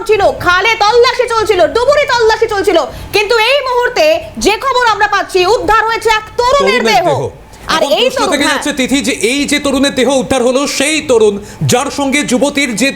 করছিল, খালে তল্লাশি চলছিল, ডুবুরি তল্লাশি চলছিল, কিন্তু এই মুহূর্তে যে খবর আমরা পাচ্ছি উদ্ধার হয়েছে এক তরুণের দেহ। আর এই প্রশ্ন থেকে যাচ্ছে তিথি যে এই যে তরুণের দেহ উদ্ধার হলো সেই তরুণ যার সঙ্গে যুবতীর যে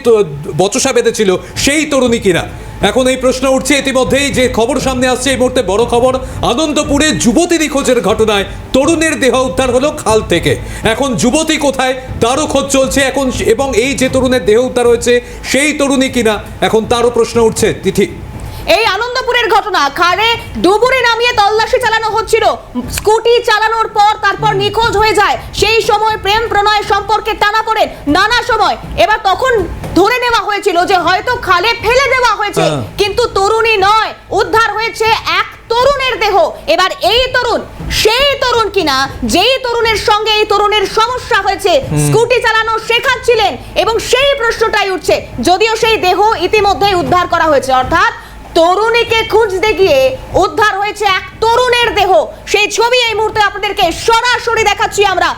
বচসা বেঁধেছিল সেই তরুণী কিনা এখন এই প্রশ্ন উঠছে। ইতিমধ্যেই যে খবর সামনে আসছে এই মুহূর্তে বড় খবর, আনন্দপুরে যুবতী নিখোঁজের ঘটনায় তরুণের দেহ উদ্ধার হলো খাল থেকে। এখন যুবতী কোথায় তারও খোঁজ চলছে এখন, এবং এই যে তরুণের দেহ উদ্ধার হয়েছে সেই তরুণী কিনা এখন তারও প্রশ্ন উঠছে। তিথি, এই আনন্দপুরের ঘটনা, খালে ডুবুরি নামিয়ে তল্লাশি চালানো হচ্ছিল, স্কুটি চালানোর পর তারপর নিখোঁজ হয়ে যায়। সেই সময় প্রেম প্রণয় সম্পর্কে টানাপোড়েন নানা সময়, এবার তখন ধরে নেওয়া হয়েছিল যে হয়তো খালে ফেলে দেওয়া হয়েছে, কিন্তু তরুণী নয়, উদ্ধার হয়েছে এক তরুণের দেহ। এবার এই তরুণ সেই তরুণ কিনা যেই তরুণের সঙ্গে এই তরুণের সমস্যা হয়েছে, স্কুটি চালানো শেখাচ্ছিলেন, এবং সেই প্রশ্নটাই উঠছে। যদিও সেই দেহ ইতিমধ্যেই উদ্ধার করা হয়েছে, অর্থাৎ তরুণীকে খুঁজতে গিয়ে উদ্ধার হয়েছে এক তরুণের দেহ। সেই ছবি এই মুহূর্তে আপনাদেরকে সরাসরি দেখাচ্ছি আমরা।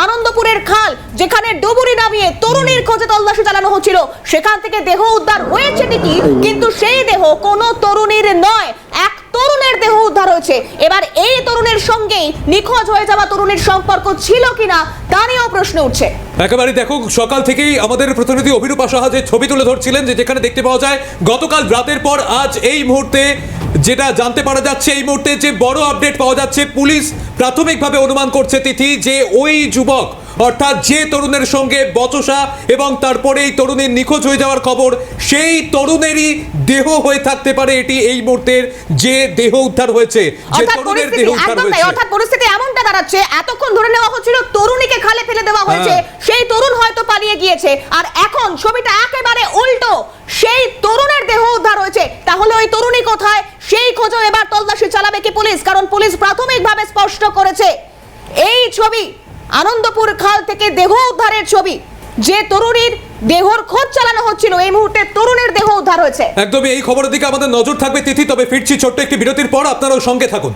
আনন্দপুরের খাল, যেখানে ডুবুরি নামিয়ে তরুণীর খোঁজে তল্লাশি চালানো হচ্ছিল, সেখান থেকে দেহ উদ্ধার হয়েছে ঠিকই, কিন্তু সেই দেহ কোনো তরুণীর নয়, এক তরুণের দেহ উদ্ধার হয়েছে। এবার এই তরুণের সঙ্গেই নিখোঁজ হয়ে যাওয়া তরুণীর সম্পর্ক ছিল কিনা তা নিয়েও প্রশ্ন উঠছে। একেবারে দেখো, সকাল থেকেই আমাদের প্রতিনিধি অভিরূপা সাহা যে ছবি তুলে ধরছিলেন, যে যেখানে দেখতে পাওয়া যায় গতকাল রাতের পর আজ এই মুহূর্তে যেটা জানতে পারা যাচ্ছে, এই মুহূর্তে যে বড় আপডেট পাওয়া যাচ্ছে, পুলিশ প্রাথমিকভাবে অনুমান করছে তিথি যে ওই যুবক অর্থাৎ যে তরুণের সঙ্গে বচসা এবং তারপরে এই তরুণীর নিখোঁজ হয়ে যাওয়ার খবর, সেই তরুণেরই দেহ হয়ে থাকতে পারে এটি এই মুহূর্তের যে দেহ উদ্ধার হয়েছে, যে তরুণের দেহ উদ্ধার হয়েছে। অর্থাৎ পরিস্থিতি এমনটা দাঁড়াচ্ছে, এতক্ষণ ধরে নেওয়া হচ্ছিল তরুণীকে খালে ফেলে দেওয়া হয়েছে, সেই তরুণ হয়তো পালিয়ে গিয়েছে, আর এখন ছবিটা একেবারে উল্টো, সেই তরুণের দেহ উদ্ধার হয়েছে। তাহলে ওই তরুণী কোথায়, সেই খোঁজও এবার তল্লাশি চালাবে কি পুলিশ? কারণ পুলিশ প্রাথমিকভাবে স্পষ্ট করেছে এই ছবি আনন্দপুর খাল থেকে দেহ উদ্ধারের ছবি, যে তরুণীর দেহর খোঁজ চালানো হচ্ছিল, এই মুহূর্তে তরুণের দেহ উদ্ধার হয়েছে। একদমই এই খবরের দিকে আমাদের নজর থাকবে তিথি, তবে ফিরছি ছোট্ট একটি বিরতির পর, আপনারাও সঙ্গে থাকুন।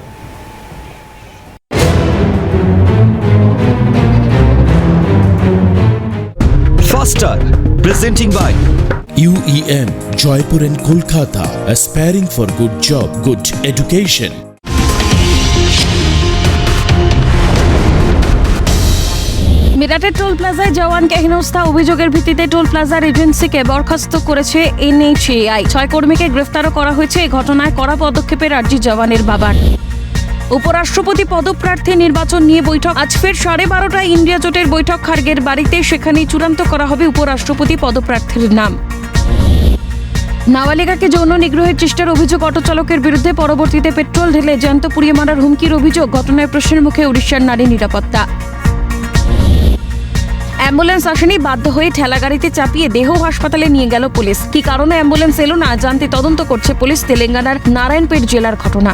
Faster, presenting by UEM, Jaipur and Kolkata, aspiring for good job, good education. মিরাটের টোল প্লাজায় জওয়ানকে হেনস্থা অভিযোগের ভিত্তিতে টোল প্লাজার এজেন্সিকে বরখাস্ত করেছে NHAI। 6 কর্মীকে গ্রেফতারও করা হয়েছে। এই ঘটনায় কড়া পদক্ষেপের আর্জি জওয়ানের বাবার। উপরাষ্ট্রপতি পদপ্রার্থী নির্বাচন নিয়ে বৈঠক আজ ফের 12:30টায় ইন্ডিয়া জোটের বৈঠক খার্গের বাড়িতে, সেখানেই চূড়ান্ত করা হবে উপরাষ্ট্রপতি পদপ্রার্থীর নাম। নাবালিকাকে যৌন নিগ্রহের চেষ্টার অভিযোগ অটো চালকের বিরুদ্ধে, পরবর্তীতে পেট্রোল ঢেলে জ্যান্ত পুড়িয়ে মারার হুমকির অভিযোগ। ঘটনায় প্রশ্নের মুখে উড়িষ্যার নারী নিরাপত্তা। অ্যাম্বুলেন্স আসেনি, বাধ্য হয়ে ঠেলাগাড়িতে চাপিয়ে দেহ হাসপাতালে নিয়ে গেল পুলিশ। কি কারণে অ্যাম্বুলেন্স এলো না জানতে তদন্ত করছে পুলিশ। তেলেঙ্গানার নারায়ণপেট জেলার ঘটনা।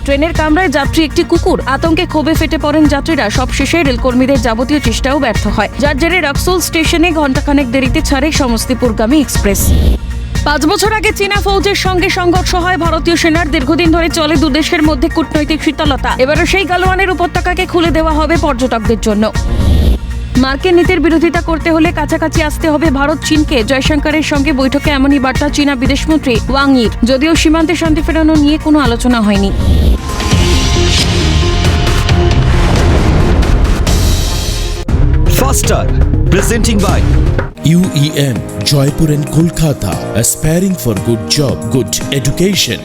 ট্রেনের কামরায় যাত্রী একটি কুকুর, আতঙ্কে ক্ষোভে ফেটে পড়েন যাত্রীরা। সবশেষে রেলকর্মীদের যাবতীয় চেষ্টাও ব্যর্থ হয়, যার জেরে রাক্সোল স্টেশনে ঘণ্টাখানেক দেরিতে ছাড়ে সমস্তিপুরগামী এক্সপ্রেস। 5 বছর আগে চীনা ফৌজের সঙ্গে সংঘর্ষ হয় ভারতীয় সেনার। দীর্ঘদিন ধরে চলে দুদেশের মধ্যে কূটনৈতিক শীতলতা। এবারে সেই গালওয়ানের উপত্যকাকে খুলে দেওয়া হবে পর্যটকদের জন্য। মার্কিন নীতির বিরোধিতা করতে হলে কাছাকাছি আসতে হবে ভারত চীনকে। জয়শঙ্করের সঙ্গে বৈঠকে এমনই বার্তা চীনা বিদেশমন্ত্রী ওয়াং ইর। যদিও সীমান্তে শান্তি ফেরানো নিয়ে কোনো আলোচনা হয়নি। Faster, presenting by UEM, Jaipur and Kolkata, aspiring for good job, good education.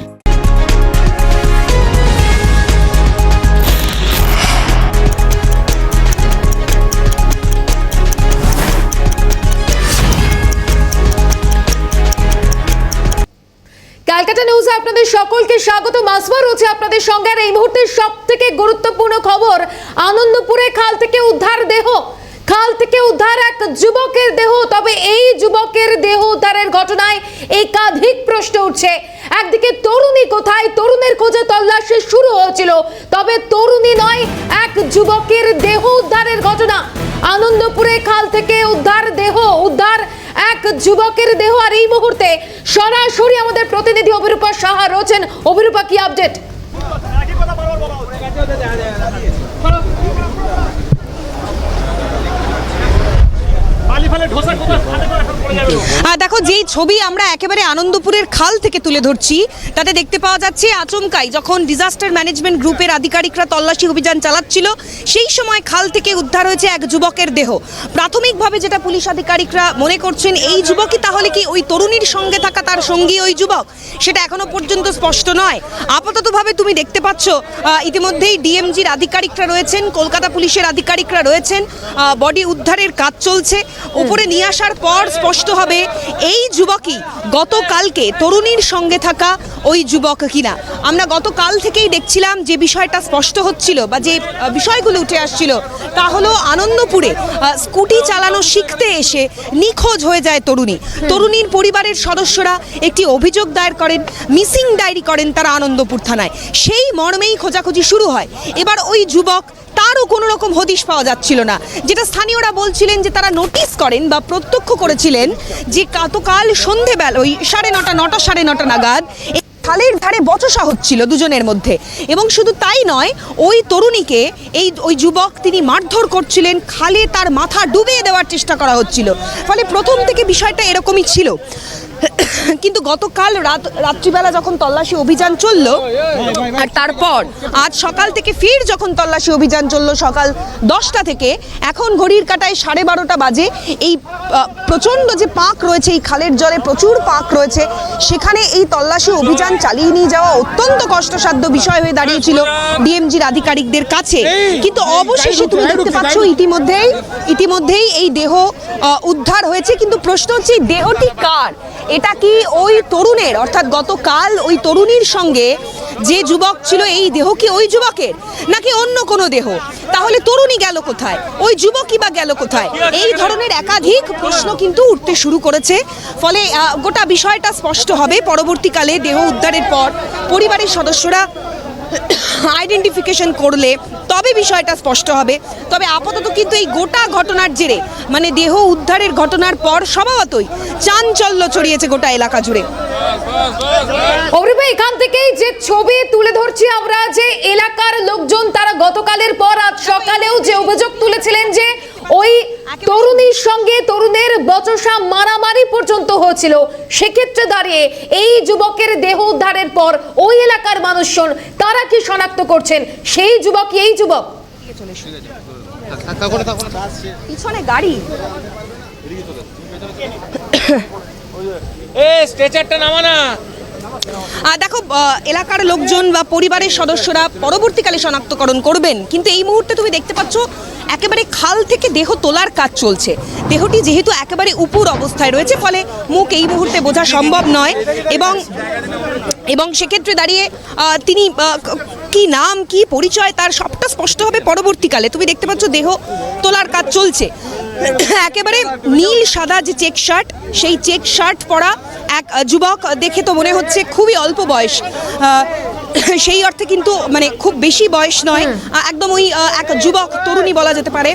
Calcutta নিউজে আপনাদের সকলকে স্বাগত। মাসবার রয়েছে আপনাদের সঙ্গে। আর এই মুহূর্তে সবথেকে গুরুত্বপূর্ণ খবর, আনন্দপুরে খাল থেকে উদ্ধার দেহ। খাল থেকে উদ্ধার এক যুবকের দেহ। তবে এই যুবকের দেহ উদ্ধারের ঘটনায় একাধিক প্রশ্ন উঠছে। একদিকে তরুণী কোথায়, তরুণের খোঁজে তল্লাশি শুরু হয়েছিল, তবে তরুণী নয়, এক যুবকের দেহ উদ্ধারের ঘটনা। আনন্দপুরে খাল থেকে উদ্ধার দেহ, উদ্ধার এক যুবকের দেহ। আর এই মুহূর্তে সরাসরি আমাদের প্রতিনিধি অভিরূপা সাহা রয়েছেন। অভিরূপা, কি আপডেট? দেখো যেই ছবি আমরা একেবারে আনন্দপুরের খাল থেকে তুলে ধরছি তাতে দেখতে পাওয়া যাচ্ছে আচমকাই যখন ডিজাস্টার ম্যানেজমেন্ট গ্রুপের আধিকারিকরা তল্লাশি অভিযান চালাচ্ছিল সেই সময় খাল থেকে উদ্ধার হয়েছে এক যুবকের দেহ। প্রাথমিকভাবে যেটা পুলিশ আধিকারিকরা মনে করছেন এই যুবকই তাহলে কি ওই তরুণীর সঙ্গে থাকা তার সঙ্গী ওই যুবক, সেটা এখনো পর্যন্ত স্পষ্ট নয়। আপাততভাবে তুমি দেখতে পাচ্ছ ইতিমধ্যেই ডিএমজির আধিকারিকরা রয়েছেন, কলকাতা পুলিশের আধিকারিকরা রয়েছেন, বডি উদ্ধারের কাজ চলছে। উপরে নিয়ে আসার পর স্পষ্ট হবে এই যুবকই গতকালকে তরুণীর সঙ্গে থাকা ওই যুবক কিনা। আমরা গতকাল থেকেই দেখছিলাম যে বিষয়টা স্পষ্ট হচ্ছিল বা যে বিষয়গুলো উঠে আসছিল তা হলো আনন্দপুরে স্কুটি চালানো শিখতে এসে নিখোঁজ হয়ে যায় তরুণীর পরিবারের সদস্যরা একটি অভিযোগ দায়ের করেন, মিসিং ডায়েরি করেন তারা আনন্দপুর থানায়। সেই মর্মেই খোঁজাখুঁজি শুরু হয়। এবার ওই যুবক তারও কোনো রকম হদিশ পাওয়া যাচ্ছিল না, যেটা স্থানীয়রা বলছিলেন যে তারা নোটিস করেন বা প্রত্যক্ষ করেছিলেন যে গতকাল সন্ধেবেলা ওই 9:30 সাড়ে নটা নাগাদ খালের ধারে বচসা হচ্ছিল দুজনের মধ্যে। এবং শুধু তাই নয়, ওই তরুণীকে ওই যুবক তিনি মারধর করছিলেন, খালে তার মাথা ডুবিয়ে দেওয়ার চেষ্টা করা হচ্ছিল। ফলে প্রথম থেকে বিষয়টা এরকমই ছিল। কিন্তু গতকাল রাত্রিবেলা যখন তল্লাশি অভিযান চললো আর তারপর আজ সকাল থেকে ফির যখন তল্লাশি অভিযান চললো সকাল 10টা থেকে, এখন ঘড়ির কাঁটায় 12:30 বাজে। এই প্রচণ্ড যে পাঁক রয়েছে, এই খালের জলে প্রচুর পাঁক রয়েছে, সেখানে এই তল্লাশি অভিযান চালিয়ে নিয়ে যাওয়া অত্যন্ত কষ্টসাধ্য বিষয় হয়ে দাঁড়িয়েছিল ডিএমজির আধিকারিকদের কাছে। কিন্তু অবশেষে তুমি দেখতে পাচ্ছ ইতিমধ্যেই এই দেহ উদ্ধার হয়েছে। কিন্তু প্রশ্ন হচ্ছে এই দেহটি কার? এটা কি ওই তরুণের, অর্থাৎ গতকাল ওই তরুণীর সঙ্গে যে যুবক ছিল এই দেহ কি ওই যুবকের, নাকি অন্য কোনো দেহ? তাহলে তরুণী গেল কোথায়, ওই যুবকই বা গেল কোথায়? এই ধরনের একাধিক প্রশ্ন কিন্তু উঠতে শুরু করেছে। ফলে গোটা বিষয়টা স্পষ্ট হবে পরবর্তীকালে দেহ উদ্ধারের পর পরিবারের সদস্যরা আইডেন্টিফিকেশন করলে তবে বিষয়টা স্পষ্ট হবে। তবে আপাতত কিন্তু এই গোটা ঘটনার জেরে মানে দেহ উদ্ধারের ঘটনার পর স্বভাবতই চাঞ্চল্য ছড়িয়েছে গোটা এলাকা জুড়ে। অভিরূপা, এখান থেকেই যে ছবি তুলে ধরছি আমরা, যে এলাকার লোকজন তারা গতকালের পর আজ সকালেও যে অভিযোগ তুলেছিলেন যে ওই তরুণীর সঙ্গে তরুণের বচসা মারামারি পর্যন্ত হয়েছিল, সেক্ষেত্রে দাঁড়িয়ে এই যুবকের দেহ উদ্ধারের পর ওই এলাকার মানুষজন তারা কি শনাক্ত করছেন সেই যুবক এই যুবক? পিছনে গাড়ি, স্ট্রেচারটা নামা না। দেখো এলাকার লোকজন বা পরিবারের সদস্যরা পরবর্তীকালে শনাক্তকরণ করবেন। কিন্তু এই মুহূর্তে তুমি দেখতে পাচ্ছ একেবারে খাল থেকে দেহ তোলার কাজ চলছে। দেহটি যেহেতু একেবারে উপুর অবস্থায় রয়েছে, ফলে মুখ এই মুহূর্তে বোঝা সম্ভব নয়। এবং সেক্ষেত্রে দাঁড়িয়ে তিনি কি নাম, কি পরিচয়, তার সবটা স্পষ্ট হবে পরবর্তীকালে। তুমি দেখতে পাচ্ছ দেহ তোলার কাজ চলছে। একেবারে নীল সাদা যে চেক শার্ট, সেই চেক শার্ট পরা এক যুবক, দেখে তো মনে হচ্ছে খুবই অল্প বয়স। সেই অর্থে কিন্তু মানে খুব বেশি বয়স নয়, একদম ওই এক যুবক তরুণী বলা যেতে পারে।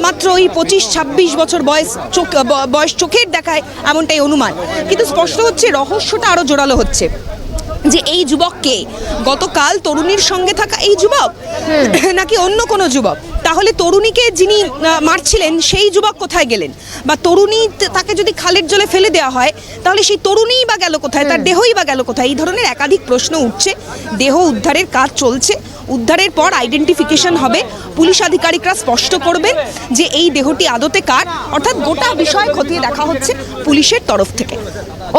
মাত্র ওই 25-26 বছর বয়স চোখের দেখায় এমনটাই অনুমান। কিন্তু স্পষ্ট হচ্ছে রহস্যটা আরও জোরালো হচ্ছে যে এই যুবককে গতকাল তরুণীর সঙ্গে থাকা এই যুবক নাকি অন্য কোনো যুবক। তাহলে তরুণীকে যিনি মারছিলেন সেই যুবক কোথায় গেলেন, বা তরুণী তাকে যদি খালের জলে ফেলে দেওয়া হয় তাহলে সেই তরুণীই বা গেল কোথায়, তার দেহই বা গেল কোথায়? এই ধরনের একাধিক প্রশ্ন উঠছে। দেহ উদ্ধারের কাজ চলছে, উদ্ধারের পর আইডেন্টিফিকেশন হবে, পুলিশ আধিকারিকরা স্পষ্ট করবেন যে এই দেহটি আদতে কার। অর্থাৎ গোটা বিষয় খতিয়ে দেখা হচ্ছে পুলিশের তরফ থেকে।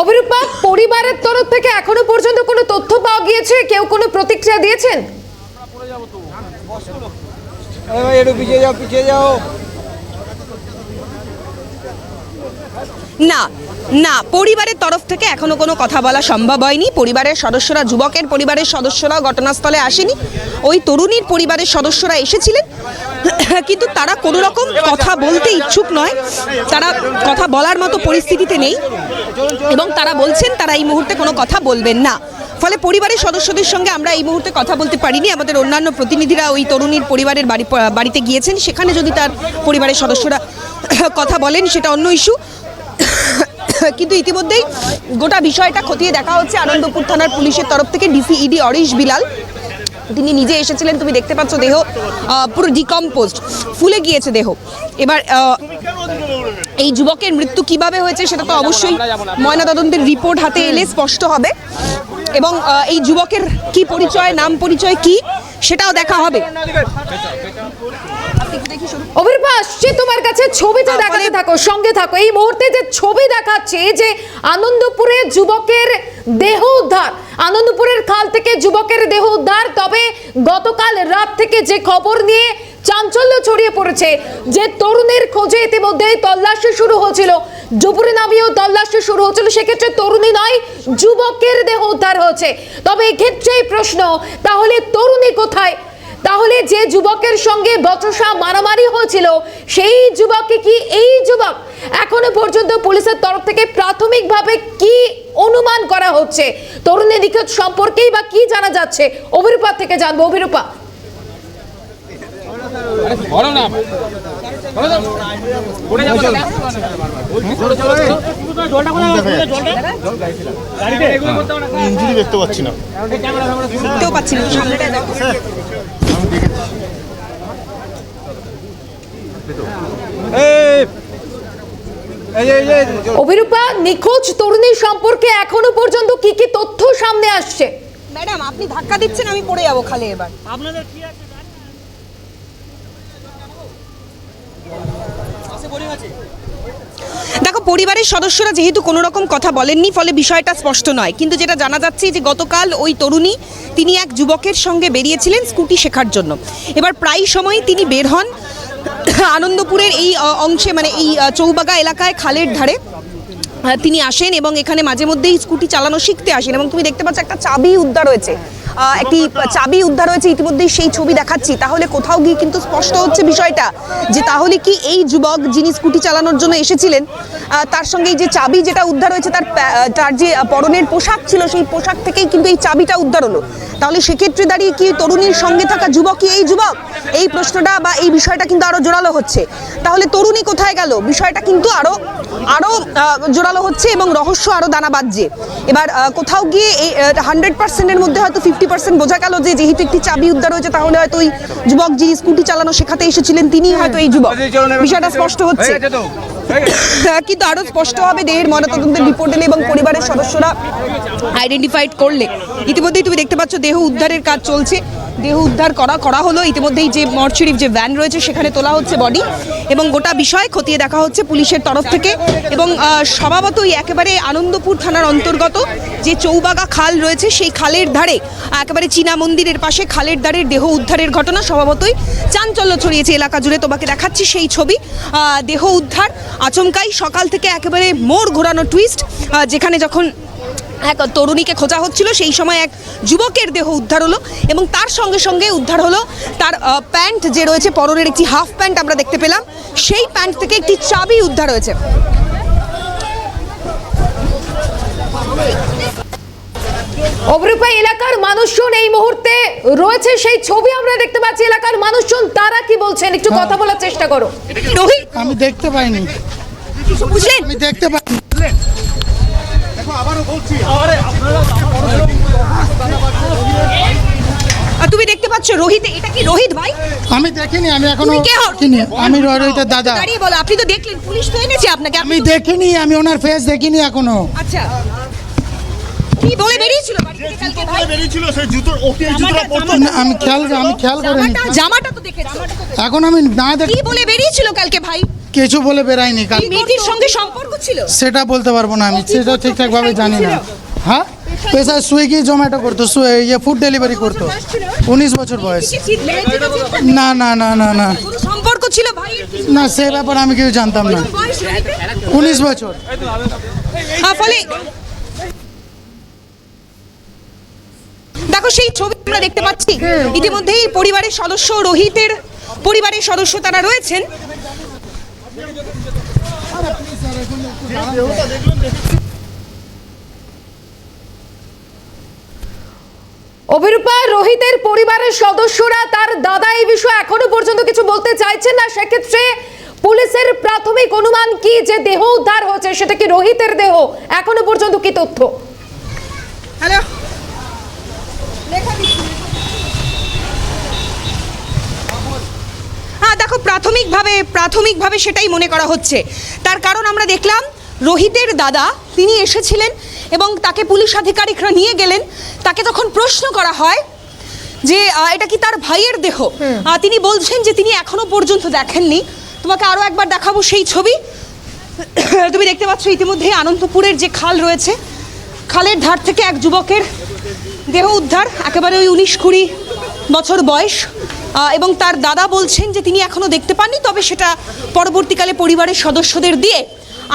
অভিরূপা, পরিবারের তরফ থেকে এখনো পর্যন্ত কোনো তথ্য পাওয়া গিয়েছে? কেউ কোনো প্রতিক্রিয়া দিয়েছেন? না, পরিবারের তরফ থেকে এখনো কোনো কথা বলা সম্ভব হয়নি। পরিবারের সদস্যরা, যুবকের পরিবারের সদস্যরা ঘটনাস্থলে আসেনি, ওই তরুণীর পরিবারের সদস্যরা এসেছিলেন, কিন্তু তারা কোনো রকম কথা বলতে ইচ্ছুক নয়, তারা কথা বলার মতো পরিস্থিতিতে নেই এবং তারা বলছেন তারা এই মুহূর্তে কোনো কথা বলবেন না। ফলে পরিবারের সদস্যদের সঙ্গে আমরা এই মুহূর্তে কথা বলতে পারিনি। আমাদের অন্যান্য প্রতিনিধিরা ওই তরুণীর পরিবারের বাড়িতে গিয়েছেন, সেখানে যদি তার পরিবারের সদস্যরা কথা বলেন সেটা অন্য ইস্যু। কিন্তু ইতিমধ্যেই গোটা বিষয়টা খতিয়ে দেখা হচ্ছে আনন্দপুর থানার পুলিশের তরফ থেকে। ডিসি অরিশ বিলাল তিনি নিজে এসেছিলেন। তুমি দেখতে পাচ্ছ দেহ পুরো ডিকম্পোজড, ফুলে গিয়েছে দেহ। এবার এই যুবকের মৃত্যু কিভাবে হয়েছে সেটা তো অবশ্যই ময়নাতদন্তের রিপোর্ট হাতে এলে স্পষ্ট হবে এবং এই যুবকের কি পরিচয়, নাম পরিচয় কি সেটাও দেখা হবে। অভিরূপা, আসছি তোমার কাছে, ছবিটা দেখাতে থাকো, সঙ্গে থাকো। এই মুহূর্তে যে ছবি দেখাচ্ছে যে আনন্দপুরে যুবকের দেহ উদ্ধার, আনন্দপুরের খাল থেকে যুবকের দেহ উদ্ধার। তবে গতকাল রাত থেকে যে খবর নিয়ে চাঞ্চল্য ছড়িয়ে পড়েছে যে তরুণের খোঁজে ইতিমধ্যেই তল্লাশি শুরু হয়েছিল, ডুবুরি নামিয়েও তল্লাশি শুরু হয়েছিল, সেক্ষেত্রে তরুণী নয় যুবকের দেহ উদ্ধার হয়েছে। তবে এক্ষেত্রেই প্রশ্ন, তাহলে তরুণী কোথায়? তাহলে যে যুবকের সঙ্গে বচসা মারামারি হয়েছিল সেই যুবককে কি এই যুবক? এখনো পর্যন্ত পুলিশের তরফ থেকে প্রাথমিকভাবে কি অনুমান করা হচ্ছে? তরুণী নিখোঁজ সম্পর্কেই বা কি জানা যাচ্ছে? অভিরূপা থেকে জানবো। অভিরূপা, ইঞ্জুরি দেখতে পাচ্ছি না, দেখতেও পাচ্ছি না, সামনেটা দেখো। অভিরূপা, নিখোঁজ তরুণী সম্পর্কে এখনো পর্যন্ত কি কি তথ্য সামনে আসছে? ম্যাডাম আপনি ধাক্কা দিচ্ছেন, আমি পড়ে যাবো খালে এবার। দেখো, পরিবারের সদস্যরা যেহেতু কোনো রকম কথা বলেননি, ফলে বিষয়টা স্পষ্ট নয়, কিন্তু যেটা জানা যাচ্ছে যে গতকাল ওই তরুণী তিনি এক যুবকের সঙ্গে বেরিয়েছিলেন স্কুটি শেখার জন্য। এবার প্রায় সময় তিনি বের হন আনন্দপুরের এই অংশে, মানে এই চৌবাগা এলাকায় খালের ধারে তিনি আসেন এবং এখানে মাঝে মধ্যেই স্কুটি চালানো শিখতে আসেন। এবং তুমি দেখতে পাচ্ছ একটা চাবি উদ্ধার হয়েছে, একটি চাবি উদ্ধার হয়েছে, ইতিমধ্যেই সেই ছবি দেখাচ্ছি। তাহলে কোথাও গিয়ে কিন্তু স্পষ্ট হচ্ছে বিষয়টা যে তাহলে কি এই যুবক যিনি স্কুটি চালানোর জন্য এসেছিলেন তার সঙ্গে এই যে চাবি যেটা উদ্ধার হয়েছে, তার যে পরনের পোশাক ছিল সেই পোশাক থেকেই কিন্তু এই চাবিটা উদ্ধার হলো। তাহলে সেক্ষেত্রে দাঁড়িয়ে কি তরুণীর সঙ্গে থাকা যুবক কি এই যুবক? এই প্রশ্নটা বা এই বিষয়টা কিন্তু আরো জোরালো হচ্ছে। তাহলে তরুণী কোথায় গেল? বিষয়টা কিন্তু আরো জোরালো হচ্ছে এবং রহস্য আরো দানা বাঁধছে। এবার কোথাও গিয়ে এই 100%-এর মধ্যে হয়তো 50% বোঝা গেল যে যেহেতু একটি চাবি উদ্ধার হয়েছে, তাহলে হয়তো ওই যুবক যিনি স্কুটি চালানো শেখাতে এসেছিলেন তিনি হয়তো এই যুবক। বিষয়টা স্পষ্ট হচ্ছে, কিন্তু আরো স্পষ্ট হবে দেহের ময়নাতদন্তের রিপোর্ট এলে এবং পরিবারের সদস্যরা আইডেন্টিফাইড করলে। ইতিমধ্যেই তুমি দেখতে পাচ্ছ দেহ উদ্ধারের কাজ চলছে, দেহ উদ্ধার করা হলো। ইতিমধ্যেই যে মর্চুরির যে ভ্যান রয়েছে সেখানে তোলা হচ্ছে বডি এবং গোটা বিষয় খতিয়ে দেখা হচ্ছে পুলিশের তরফ থেকে। এবং স্বভাবতই একেবারে আনন্দপুর থানার অন্তর্গত যে চৌবাগা খাল রয়েছে সেই খালের ধারে, একেবারে চীনা মন্দিরের পাশে খালের ধারের দেহ উদ্ধারের ঘটনা স্বভাবতই চাঞ্চল্য ছড়িয়েছে এলাকা জুড়ে। তোমাকে দেখাচ্ছি সেই ছবি, দেহ উদ্ধার আচমকাই সকাল থেকে একেবারে মোড় ঘোরানো টুইস্ট, যেখানে যখন এক তরুণীকে খোঁজা হচ্ছিল সেই সময় এক যুবকের দেহ উদ্ধার হলো এবং তার সঙ্গে সঙ্গে উদ্ধার হলো তার প্যান্ট যে রয়েছে, পরনের একটি হাফ প্যান্ট আমরা দেখতে পেলাম, সেই প্যান্ট থেকে একটি চাবি উদ্ধার হয়েছে। অভিরূপা, এলাকার মানুষজন এই মুহূর্তে রয়েছে, সেই ছবি আমরা দেখতে পাচ্ছি। এলাকার মানুষজন তারা কি বলছেন একটু কথা বলার চেষ্টা করো। রোহিত, আমি দেখতে পাইনি, বুঝলেন? আমি দেখতে পাইনি। তুমি দেখতে পাচ্ছ রোহিত, এটা কি রোহিত ভাই? আমি দেখিনি, আমি এখনো তুমি কে হও? দেখিনি। আমি রোহিতের দাদা। দাঁড়িয়ে বলো, আপনি তো দেখলেন, পুলিশ তো এনেছে আপনাকে। আমি দেখিনি, আমি ওনার ফেস দেখিনি এখনো। আচ্ছা, কি বলে বেরিয়েছিল বাড়ি থেকে কালকে ভাই? বেরিয়েছিল সেই জুতোর, ওকে এই জুতোটা পরতো না, আমি খেয়াল করিনি। জামাটা তো দেখে, এখন আমি না দেখ, কি বলে বেরিয়েছিল কালকে ভাই? কিছু বলে বেরাইনি কাল। এই মেয়েটির সঙ্গে সম্পর্ক ছিল সেটা বলতে পারবো না, আমি সেটা ঠিকঠাক ভাবে জানি না। হ্যাঁ, পেশায় সুইগি জোম্যাটো করতো, ফুড ডেলিভারি করতো। 19 বছর বয়স। না না না না না কোনো সম্পর্ক ছিল ভাই? না, সে ব্যাপারে আমি কিছু জানতাম না। 19 বছর। ফলে দেখো সেই ছবি আমরা দেখতে পাচ্ছি। ইতিমধ্যেই পরিবারের সদস্য, রোহিতের পরিবারের সদস্য তারা রয়েছেন। অভিরূপা, রোহিতের পরিবারের সদস্যরা, তার দাদা এই বিষয়ে এখনো পর্যন্ত কিছু বলতে চাইছেন না। সেক্ষেত্রে পুলিশের প্রাথমিক অনুমান কি যে দেহ উদ্ধার হয়েছে সেটা কি রোহিতের দেহ? এখনো পর্যন্ত কি তথ্য? হ্যালো, দেখো প্রাথমিকভাবে সেটাই মনে করা হচ্ছে। তার কারণ আমরা দেখলাম রোহিতের দাদা তিনি এসেছিলেন এবং তাকে পুলিশ আধিকারিকরা নিয়ে গেলেন। তাকে তখন প্রশ্ন করা হয় যে এটা কি তার ভাইয়ের দেহ, তিনি বলছেন যে তিনি এখনো পর্যন্ত দেখেননি। তোমাকে আরও একবার দেখাবো সেই ছবি। তুমি দেখতে পাচ্ছ ইতিমধ্যে আনন্দপুরের যে খাল রয়েছে, খালের ধার থেকে এক যুবকের দেহ উদ্ধার, একেবারে ওই 19-20 বছর বয়স, এবং তার দাদা বলছেন যে তিনি এখনো দেখতে পাননি, তবে সেটা পরবর্তীকালে পরিবারের সদস্যদের দিয়ে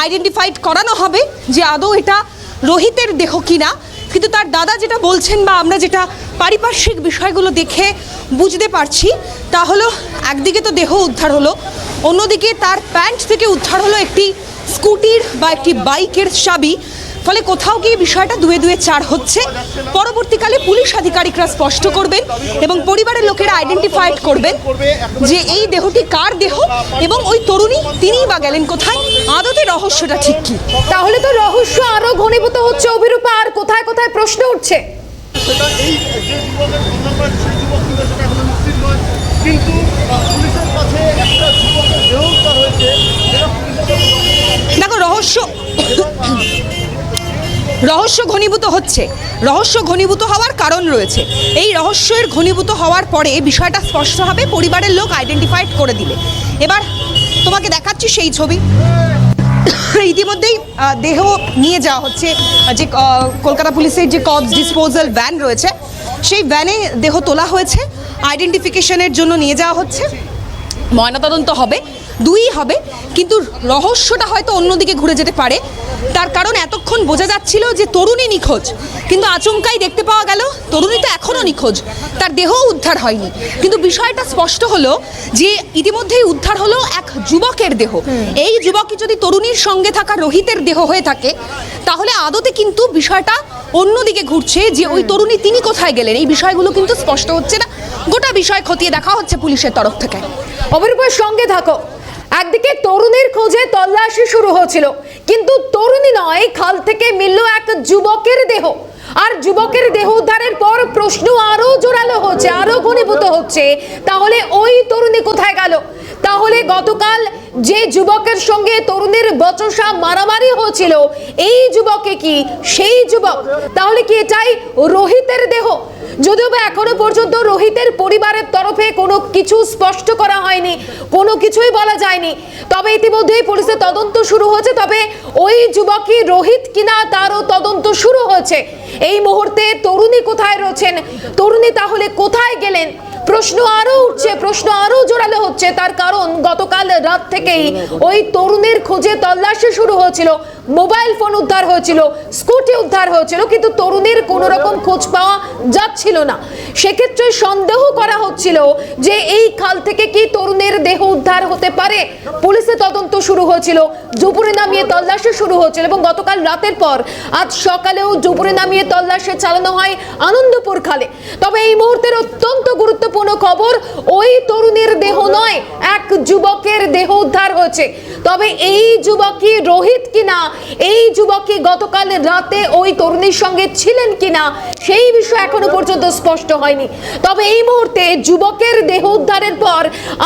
আইডেন্টিফাইড করানো হবে যে আদৌ এটা রোহিতের দেহ কিনা। কিন্তু তার দাদা যেটা বলছেন বা আমরা যেটা পারিপার্শ্বিক বিষয়গুলো দেখে বুঝতে পারছি তা হলো একদিকে তো দেহ উদ্ধার হলো, অন্যদিকে তার প্যান্ট থেকে উদ্ধার হলো একটি স্কুটির বা একটি বাইকের চাবি। ফলে কোথাও গিয়ে বিষয়টা 2-2 4 হচ্ছে। পরবর্তীকালে পুলিশ আধিকারিকরা স্পষ্ট করবেন এবং পরিবারের লোকেরা আইডেন্টিফাইড করবেন যে এই দেহটি কার দেহ এবং ওই তরুণী তিনিই বা গেলেন কোথায়, আদতে রহস্যটা ঠিক কি। তাহলে তো রহস্য আরো ঘনীভূত হচ্ছে অভিরূপা, আর কোথায় কোথায় প্রশ্ন উঠছে। সেটা এই যে যুবকের ঘটনাটা সেই যুবক কিন্তু সেটা এখনো নিশ্চিত নয়, কিন্তু পুলিশের কাছে একটা যুবকের দেহ উদ্ধার হয়েছে যেটা পুলিশের দেখো রহস্য ঘনীভূত হচ্ছে। রহস্য ঘনীভূত হওয়ার কারণ রয়েছে। এই রহস্যের ঘনীভূত হওয়ার পরে বিষয়টা স্পষ্ট হবে পরিবারের লোক আইডেন্টিফাইড করে দিলে। এবার তোমাকে দেখাচ্ছি সেই ছবি। ইতিমধ্যেই দেহ নিয়ে যাওয়া হচ্ছে, যে কলকাতা পুলিশের যে কর্পস ডিসপোজাল ভ্যান রয়েছে সেই ভ্যানে দেহ তোলা হয়েছে, আইডেন্টিফিকেশনের জন্য নিয়ে যাওয়া হচ্ছে। ময়নাতদন্ত হবে, 2ই হবে, কিন্তু রহস্যটা হয়তো অন্যদিকে ঘুরে যেতে পারে। তার কারণ এতক্ষণ বোঝা যাচ্ছিল যে তরুণী নিখোঁজ, কিন্তু আচমকাই দেখতে পাওয়া গেল তরুণী তো এখনও নিখোঁজ, তার দেহ উদ্ধার হয়নি। কিন্তু বিষয়টা স্পষ্ট হলো যে ইতিমধ্যেই উদ্ধার হলো এক যুবকের দেহ। এই যুবকই যদি তরুণীর সঙ্গে থাকা রোহিতের দেহ হয়ে থাকে তাহলে আদতে কিন্তু বিষয়টা অন্যদিকে ঘুরছে, যে ওই তরুণী তিনি কোথায় গেলেন এই বিষয়গুলো কিন্তু স্পষ্ট হচ্ছে না। গোটা বিষয় খতিয়ে দেখা হচ্ছে পুলিশের তরফ থেকে। অভিরূপার সঙ্গে থাকো। একদিকে তরুণীর খোঁজে তল্লাশি শুরু হয়েছিল, কিন্তু তরুণী নয়, খাল থেকে মিলল এক যুবকের দেহ। আর যুবকের দেহ উদ্ধারের পর প্রশ্ন আরো জোরালো হচ্ছে, আরো ঘনীভূত হচ্ছে, তাহলে ওই তরুণী কোথায় গেল? তাহলে গতকাল যে যুবকের সঙ্গে তরুণীর বচসা মারামারি হয়েছিল এই যুবকে কি সেই যুবক? তাহলে কি এটাই রোহিতের দেহ? যদিও বা এখনো পর্যন্ত রোহিতের পরিবারের তরফে কোনো কিছু স্পষ্ট করা হয়নি, কোনো কিছুই বলা যায়নি। তবে ইতিমধ্যেই পুলিশের তদন্ত শুরু হয়েছে, তবে ওই যুবকই রোহিত কিনা তারও তদন্ত শুরু হয়েছে। এই মুহূর্তে তরুণী কোথায় রয়েছেন, তরুণী তাহলে কোথায় গেলেন? প্রশ্ন আরো উঠছে, প্রশ্ন আরো জোরালো হচ্ছে। তার কারণ গতকাল রাত থেকেই ওই তরুণীর খোঁজে তল্লাশি শুরু হয়েছিল, মোবাইল ফোন উদ্ধার হয়েছিল, স্কুটি উদ্ধার হয়েছিল, কিন্তু তরুণীর কোনো রকম খোঁজ পাওয়া যাচ্ছিল না। সেক্ষেত্রে সন্দেহ করা হচ্ছিল যে এই খাল থেকে কি তরুণীর দেহ উদ্ধার হতে পারে। পুলিশের তদন্ত শুরু হয়েছিল, দুপুরে নামিয়ে তল্লাশি শুরু হয়েছিল, এবং গতকাল রাতের পর আজ সকালেও দুপুরে নামিয়ে তল্লাশি চালানো হয় আনন্দপুর খালে। তবে এই মুহূর্তের অত্যন্ত গুরুত্বপূর্ণ খবর, ওই তরুণীর দেহ নয়, এক যুবকের দেহ উদ্ধার হয়েছে। তবে এই যুবকই রোহিত কিনা, এই যুবকই গতকাল রাতে ওই তরুণীর সঙ্গে ছিলেন কিনা সেই বিষয় এখনো পর্যন্ত স্পষ্ট হয়নি। তবে এই মুহূর্তে যুবকের দেহ উদ্ধারের পর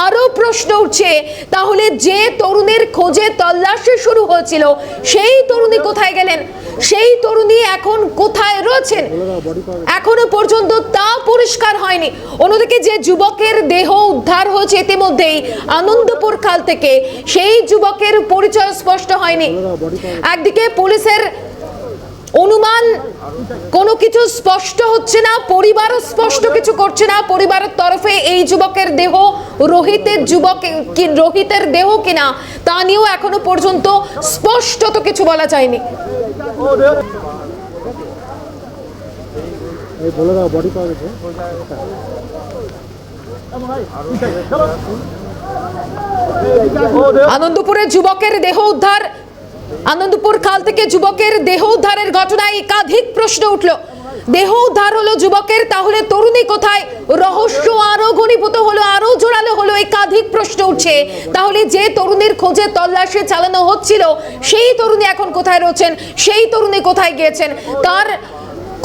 আরো প্রশ্ন উঠছে, তাহলে যে তরুণীর খোঁজে তল্লাশি শুরু হয়েছিল সেই তরুণী কোথায় গেলেন? সেই তরুণী এখন কোথায় রয়েছেন এখনো পর্যন্ত তা পরিষ্কার হয়নি। অন্যদিকে যে যুবকের দেহ উদ্ধার হয়েছে ইতিমধ্যেই আনন্দপুর খাল থেকে, সেই যুবকের পরিচয় স্পষ্ট হয়নি। একদিকে পুলিশের অনুমান, কোনো কিছু স্পষ্ট হচ্ছে না, পরিবারও স্পষ্ট কিছু করছে না। পরিবারের তরফে এই যুবকের দেহ রোহিতের দেহ কিনা তা নিয়েও এখনো পর্যন্ত স্পষ্টত কিছু বলা যায়নি। আনন্দপুরের যুবকের দেহ উদ্ধার, আনন্দপুর খাল থেকে যুবকের দেহ উদ্ধারের ঘটনায় একাধিক প্রশ্ন উঠল। দেহ উদ্ধার হলো যুবকের, তাহলে তরুণী কোথায়? রহস্য আরো ঘনীভূত হলো, আরো জোরালো হলো, একাধিক প্রশ্ন উঠছে। তাহলে যে তরুণীর খোঁজে তল্লাশি চালানো হচ্ছিল সেই তরুণী এখন কোথায় রয়েছেন, সেই তরুণী কোথায় গিয়েছেন, তার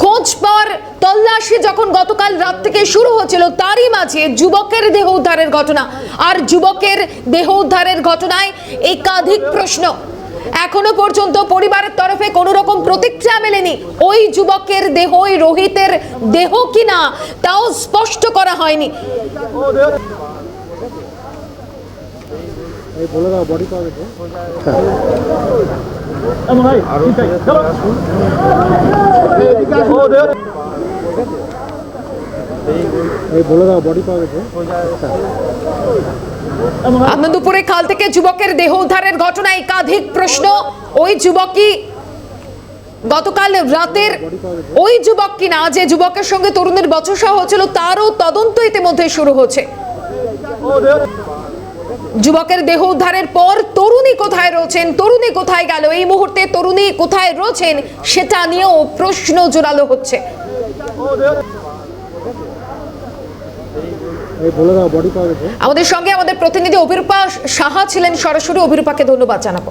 খোঁজ পাওয়ার তল্লাশি যখন গতকাল রাত থেকে শুরু হচ্ছিল, তারই মাঝে যুবকের দেহ উদ্ধারের ঘটনা। আর যুবকের দেহ উদ্ধারের ঘটনায় একাধিক প্রশ্ন। এখনো পর্যন্ত পরিবারের তরফে কোনো রকম প্রতিক্রিয়া মেলেনি। ওই যুবকের দেহ, ওই রোহিতের দেহ কিনা তাও স্পষ্ট করা হয়নি। আনন্দপুরে খাল থেকে যুবকের দেহ উদ্ধারের ঘটনায় একাধিক প্রশ্ন। ওই যুবকই গতকাল রাতের ওই যুবক কিনা, যে যুবকের সঙ্গে তরুণের বচসা হয়েছিল, তারও তদন্ত ইতিমধ্যে শুরু হচ্ছে। যুবকের দেহ উদ্ধারের পর তরুণী কোথায় রয়েছেন, তরুণী কোথায় গেল, এই মুহূর্তে তরুণী কোথায় রয়েছেন সেটা নিয়েও প্রশ্ন জোরালো হচ্ছে। আমাদের সঙ্গে আমাদের প্রতিনিধি অভিরূপা সাহা ছিলেন সরাসরি। অভিরূপাকে ধন্যবাদ জানাবো।